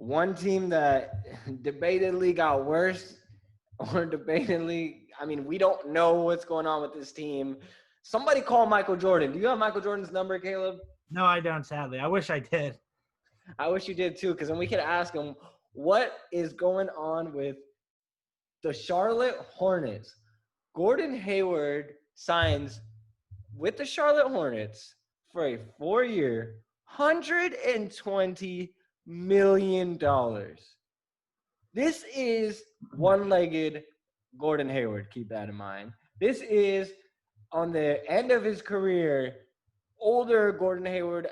one team that debatedly got worse or debatedly, I mean, we don't know what's going on with this team. Somebody call Michael Jordan. Do you have Michael Jordan's number, Caleb? No, I don't, sadly. I wish I did. I wish you did too, because then we could ask him what is going on with the Charlotte Hornets. Gordon Hayward signs with the Charlotte Hornets for a 4-year, $120 million. This is one-legged Gordon Hayward. Keep that in mind. This is on the end of his career, older Gordon Hayward,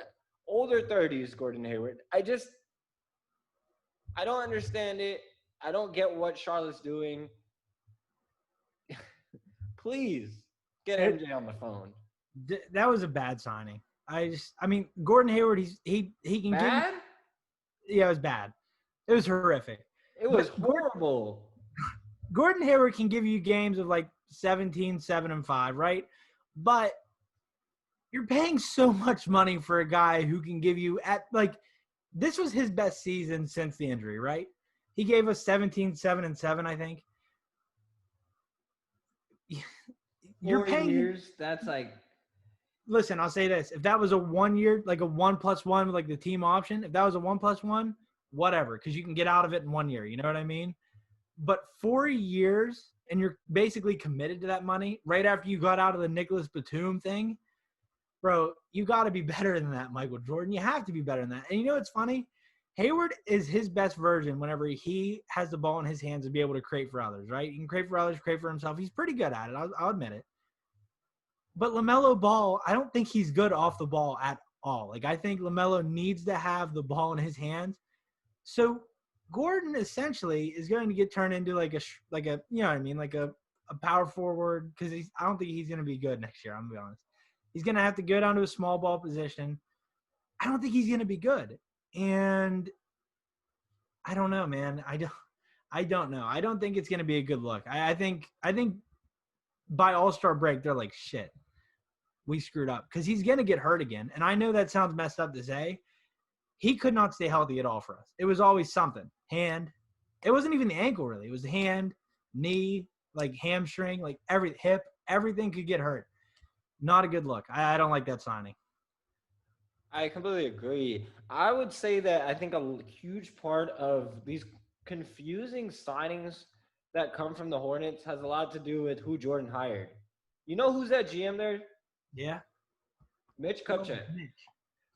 older 30s Gordon Hayward. I don't understand it. I don't get what Charlotte's doing. Please get MJ on the phone. That was a bad signing. I mean, Gordon Hayward, he can Bad? Yeah, it was bad. It was horrific. It was horrible. Gordon Hayward can give you games of like 17, 7, and 5, right? But you're paying so much money for a guy who can give you this was his best season since the injury, right? He gave us 17, 7, and 7, I think. You're 4 paying years. That's like. Listen, I'll say this: if that was a 1 year, like a 1+1 with like the team option, if that was a 1+1, whatever, because you can get out of it in 1 year. You know what I mean? But 4 years, and you're basically committed to that money right after you got out of the Nicholas Batum thing, bro. You got to be better than that, Michael Jordan. You have to be better than that. And you know what's funny? Hayward is his best version whenever he has the ball in his hands to be able to create for others, right? He can create for others, create for himself. He's pretty good at it. I'll admit it. But LaMelo Ball, I don't think he's good off the ball at all. Like, I think LaMelo needs to have the ball in his hands. So Gordon essentially is going to get turned into like a you know what I mean, like a power forward, because I don't think he's going to be good next year. I'm gonna be honest. He's going to have to go down to a small ball position. I don't think he's going to be good. And I don't know, man. I don't know. I don't think it's going to be a good look. I think by All-Star break, they're like, shit, we screwed up, because he's going to get hurt again. And I know that sounds messed up to say. He could not stay healthy at all for us. It was always something. Hand. It wasn't even the ankle, really. It was the hand, knee, like hamstring, like hip. Everything could get hurt. Not a good look. I don't like that signing. I completely agree. I would say that I think a huge part of these confusing signings that come from the Hornets has a lot to do with who Jordan hired. You know who's that GM there? Yeah. Mitch Kupchak.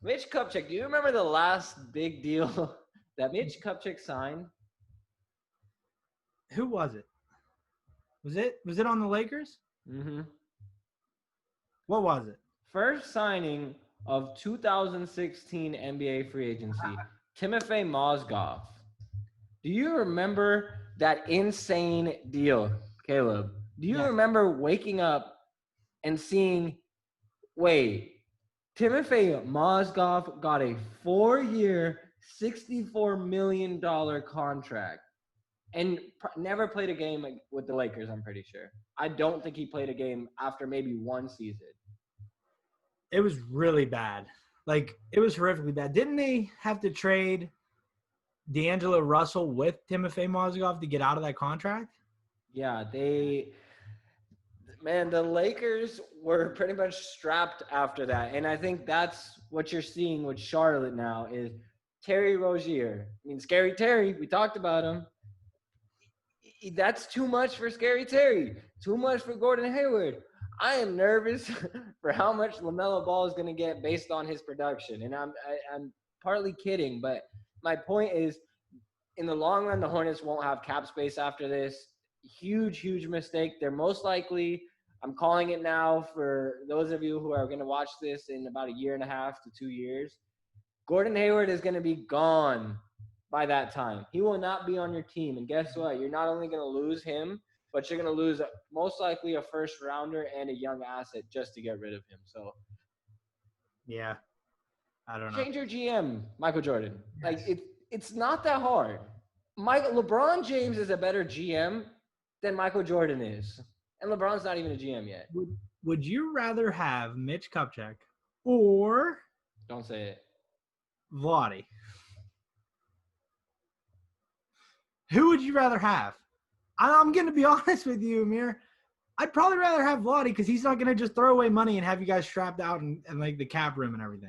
Mitch Kupchak. Do you remember the last big deal that Mitch Kupchak signed? Who was it? Was it on the Lakers? Mm-hmm. What was it? First signing of 2016 NBA free agency, Timofey Mozgov. Do you remember that insane deal, Caleb? Do you remember waking up and seeing, wait, Timofey Mozgov got a 4-year, $64 million contract and never played a game with the Lakers, I'm pretty sure. I don't think he played a game after maybe one season. It was really bad. Like, it was horrifically bad. Didn't they have to trade D'Angelo Russell with Timofey Mozgov to get out of that contract? Yeah, the Lakers were pretty much strapped after that. And I think that's what you're seeing with Charlotte now is Terry Rozier. I mean, Scary Terry, we talked about him. That's too much for Scary Terry. Too much for Gordon Hayward. I am nervous for how much LaMelo Ball is going to get based on his production. And I'm partly kidding, but my point is, in the long run, the Hornets won't have cap space after this. Huge, huge mistake. They're most likely, I'm calling it now for those of you who are going to watch this in about 1.5 to 2 years. Gordon Hayward is going to be gone by that time. He will not be on your team. And guess what? You're not only going to lose him, but you're going to lose most likely a first rounder and a young asset just to get rid of him. So, yeah, I don't know. Change your GM, Michael Jordan. Yes. Like it's not that hard. LeBron James is a better GM than Michael Jordan is, and LeBron's not even a GM yet. Would you rather have Mitch Kupchak or don't say it, Vlade? Who would you rather have? I'm going to be honest with you, Amir. I'd probably rather have Vlade because he's not going to just throw away money and have you guys strapped out and like the cap room and everything.